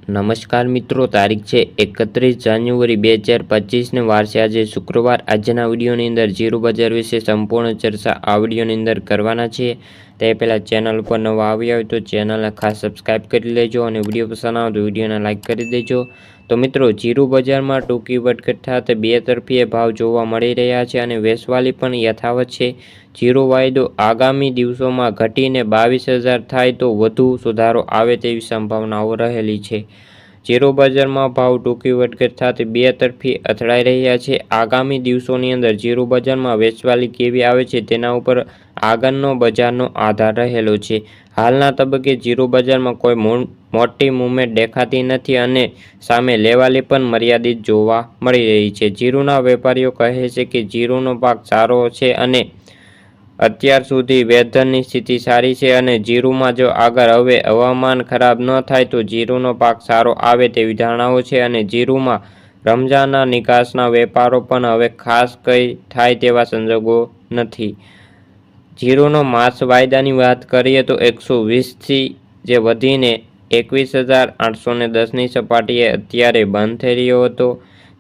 નમસ્કાર મિત્રો, તારીખ છે 31 જાન્યુઆરી 2025 વાર છે આજે શુક્રવાર। આજના વિડીયોની અંદર જીરું બજાર વિશે સંપૂર્ણ ચર્ચા આ વિડીયોની અંદર કરવાના છે। તે પહેલાં ચેનલ ઉપર નવા આવ્યા હોય તો ચેનલને ખાસ સબસ્ક્રાઈબ કરી લેજો અને વિડીયો પસંદ આવે તો વિડીયોને લાઇક કરી દેજો। તો મિત્રો, જીરું બજારમાં ટૂંકી વધઘટ સાથે બે તરફીય ભાવ જોવા મળી રહ્યા છે અને વેચવાલી પણ યથાવત છે। જીરો વાયદો આગામી દિવસોમાં ઘટીને 22,000 થાય તો વધુ સુધારો આવે તેવી સંભાવનાઓ રહેલી છે। જીરો બજારમાં ભાવ ટૂંકી વધઘટ સાથે બે તરફી અથડાઈ રહ્યા છે। આગામી દિવસોની અંદર જીરો બજારમાં વેચવાલી કેવી આવે છે તેના ઉપર આગળનો બજારનો આધાર રહેલો છે। હાલના તબક્કે જીરો બજારમાં કોઈ મોટી મૂવમેન્ટ દેખાતી નથી અને સામે લેવાલી પણ મર્યાદિત જોવા મળી રહી છે। જીરુના વેપારીઓ કહે છે કે જીરુનો પાક સારો છે અને અત્યાર સુધી વેધરની સ્થિતિ સારી છે અને જીરુમાં જો આગળ હવે હવામાન ખરાબ ન થાય તો જીરુનો પાક સારો આવે તેવી ધારણાઓ છે અને જીરુમાં રમઝાનના નિકાસના વેપારો પણ હવે ખાસ કંઈ થાય તેવા સંજોગો નથી। જીરુનો માસ વાયદાની વાત કરીએ તો 120થી જે વધીને 21,810ની સપાટીએ અત્યારે બંધ થઈ રહ્યો હતો।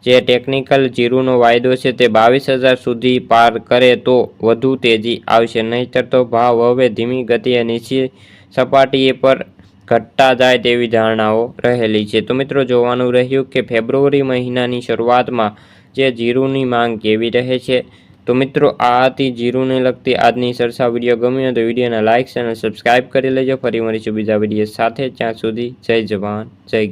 જે ટેકનિકલ જીરુનો વાયદો છે તે 22,000 સુધી પાર કરે તો વધુ તેજી આવશે, નહીંતર તો ભાવ હવે ધીમી ગતિએ નીચી સપાટીએ પર ઘટતા જાય તેવી ધારણાઓ રહેલી છે। તો મિત્રો, જોવાનું રહ્યું કે ફેબ્રુઆરી મહિનાની શરૂઆતમાં જે જીરુની માંગ કેવી રહે છે। તો મિત્રો, આ હતી જીરુને લગતી આજની ચર્ચા। વિડીયો ગમ્યો હોય તો વિડીયોને લાઇક અને સબસ્ક્રાઈબ કરી લેજો। ફરી મળીશું બીજા વિડીયો સાથે, ત્યાં સુધી જય જવાન જય કિસાન।